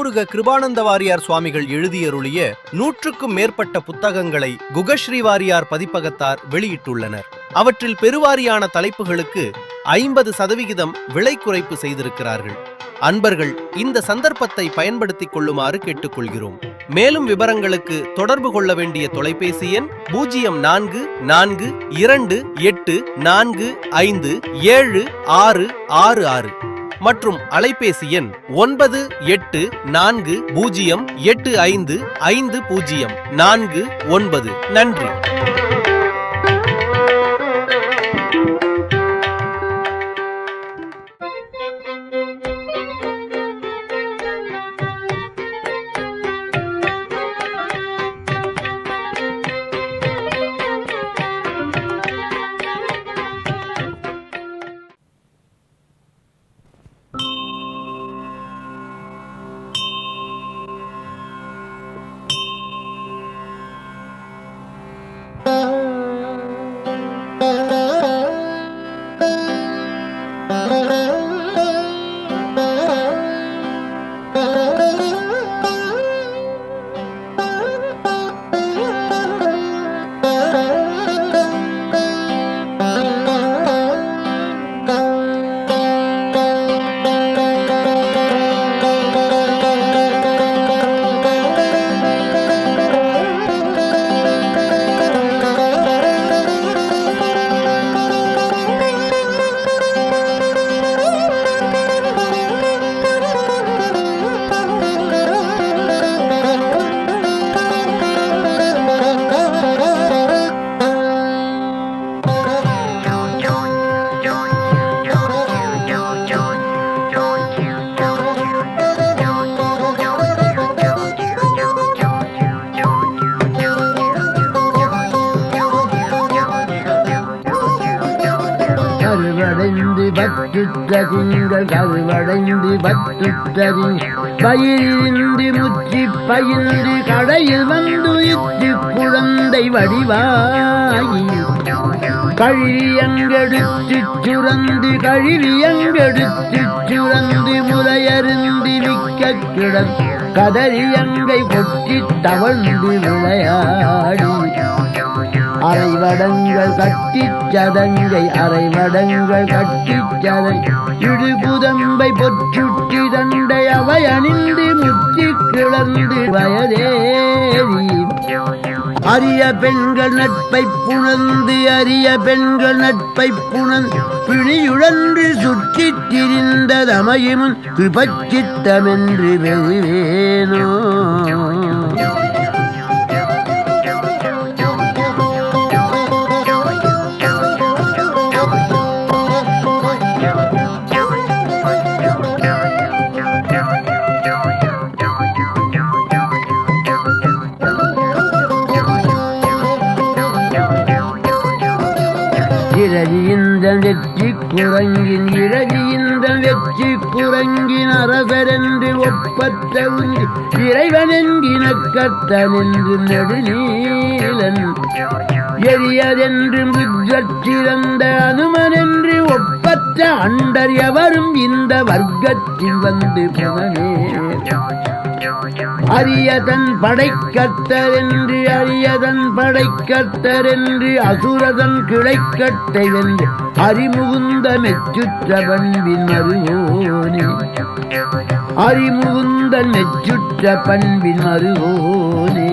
திருமுருக கிருபானந்த வாரியார் சுவாமிகள் எழுதியருளிய 100க்கும் மேற்பட்ட புத்தகங்களை குகஸ்ரீ வாரியார் பதிப்பகத்தார் வெளியிட்டுள்ளனர். அவற்றில் பெருவாரியான தலைப்புகளுக்கு 50% விலை குறைப்பு செய்திருக்கிறார்கள். அன்பர்கள் இந்த சந்தர்ப்பத்தை பயன்படுத்திக் கொள்ளுமாறு கேட்டுக்கொள்கிறோம். மேலும் விவரங்களுக்கு தொடர்பு கொள்ள வேண்டிய தொலைபேசி எண் 044248457666 மற்றும் அலைபேசி எண் 9840855049. நன்றி. திங்கள் கருவடைந்து பத்துத்தரின் பயிரின்றி முற்றி பயின்று கடையில் வந்து இத்து குழந்தை வடிவாயி கழியங்கெடுத்து சுரந்து முறையருந்தி விக்க கிடன் கதறியங்கை பொற்றி தவழ்ந்து விளையாடி அரைவடங்கள் கட்டிச்சதங்கை இடுபுதம்பை பொற்றுட்டி தண்டை அவை அணிந்து முற்றி கிளர்ந்து வயதேறி அரிய பெண்கள் நட்பை புணர்ந்து பிணியுழன்று சுற்றித் திரிந்ததமையும் கிருபச்சித்தமென்று வெகுவேனோ. வெற்றி குரங்கின் அரசரென்று ஒப்பற்ற உந்தி இறைவனென்கின கத்தனென்று நெடுநீலன் எரியதென்று முற்றச்சிறந்த அனுமனென்று ஒப்பற்ற அண்டர் எவரும் இந்த வர்க்கத்தில் வந்து புனனே அரியதன் படைக்கத்தரென்று அசுரதன் கிளைக்கட்டை வென்று அறிமுகுந்த மெச்சுற்ற பண்பின் மருகோனே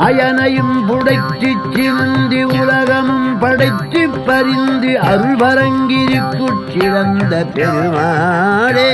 அயனையும் புடைத்து சிறந்து உலகமும் படைத்து பறிந்து அருள்பரங்கிரிக்குச் சிறந்த பெருமாளே.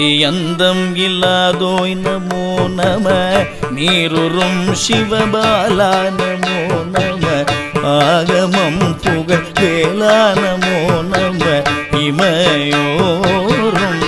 ஆதி அந்தம் இல்லாதோய் நமோ நம நீருறும் சிவபாலா நமோ நம ஆகமம் புகழ் வேலா நமோ நம இமையோரும்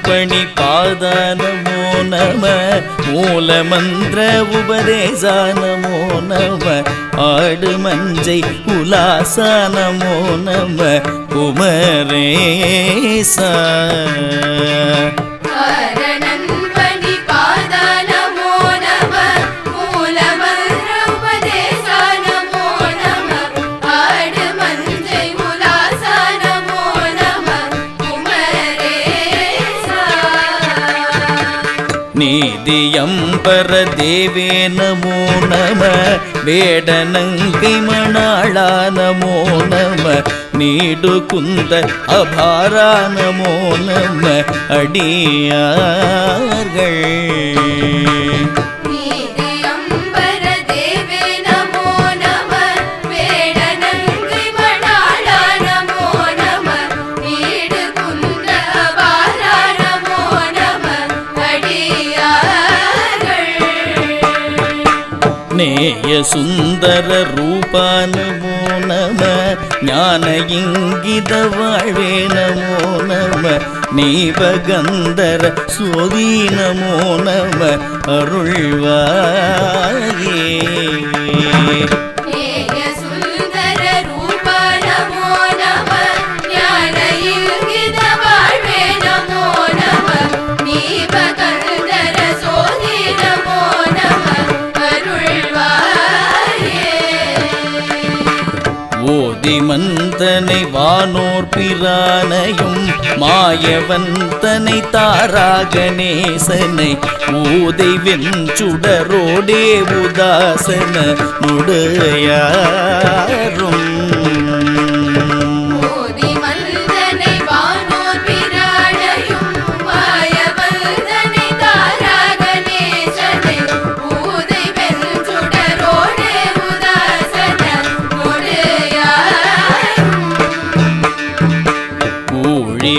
பணி பாதானமோ நம மூல மந்திர உபதேசானமோ நம ஆடு மஞ்சை உலாசானமோ நம குமரேசா நீதியம்பர தேவே நமோ நம வேடனங்கை மணாளா நமோ நம நீடு குந்த அபாரா நமோ நம அடியார்கள் நேய சுந்தர ரூபா நமோ நம ஞான இங்கித வாழ்வே நமோ நம நீபகந்தர சோதி நமோ நம அருள்வாயே மந்தனை வானோர் பிரானையும் மாயவந்தனை தாராகணேசனை ஊதை வெஞ்சுடரோடே உதாசன நுடையாரும்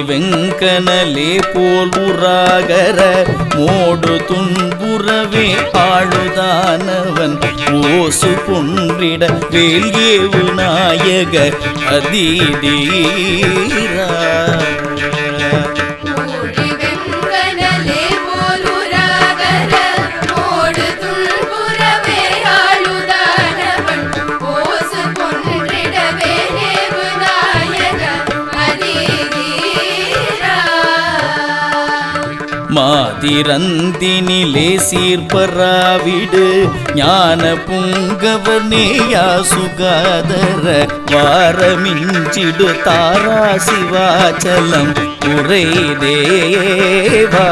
வெங்கனலே போல் உராகர மோடு துன்புறவே ஆளுதானவன் ஓசு பொன்றிட வேல்ஏவு நாயக அதீதீரா மாதிரந்தினிலே சீர்பராவிடு ஞான புங்கவனேயா சுகாதர வாரமிஞ்சிடு தாரா சிவாச்சலம் உரை தேவா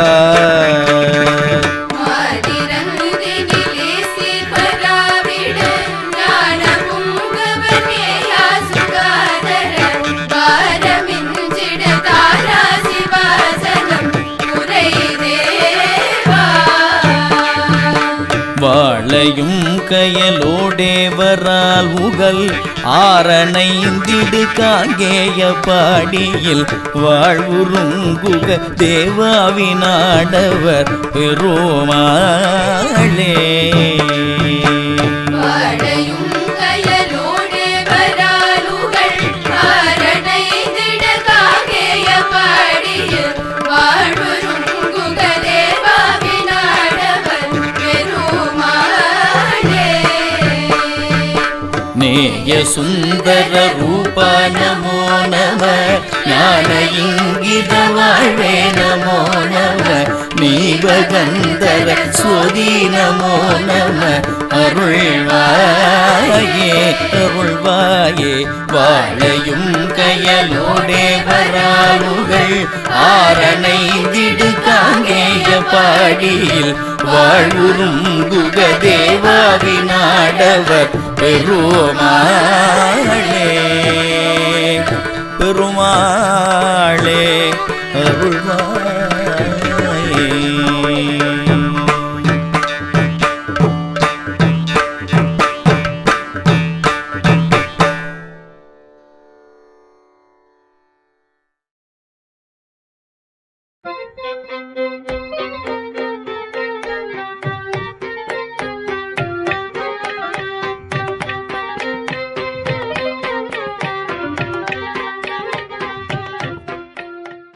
வாழையும் கயலோடேவரால் உகல் ஆரணைந்திடு காங்கேய பாடியில் வாழ்வுருங்குக தேவாவினாடவர் பெருமாளே நேய சுந்தர ரூபா நமோ நம ஞான இங்கித வாழ்வே நமோ நம நீபகந்தர சோதி நமோ நம அருள்வாயே அருள்வாயே வாழையும் கயலோடே வராலுகள் ஆரணைந்திடு காங்கேய பாடியில் வாழ்வுறும் குக தேவாவினாடவர் பெருமாளே பெருமாளே அருள்வாயே.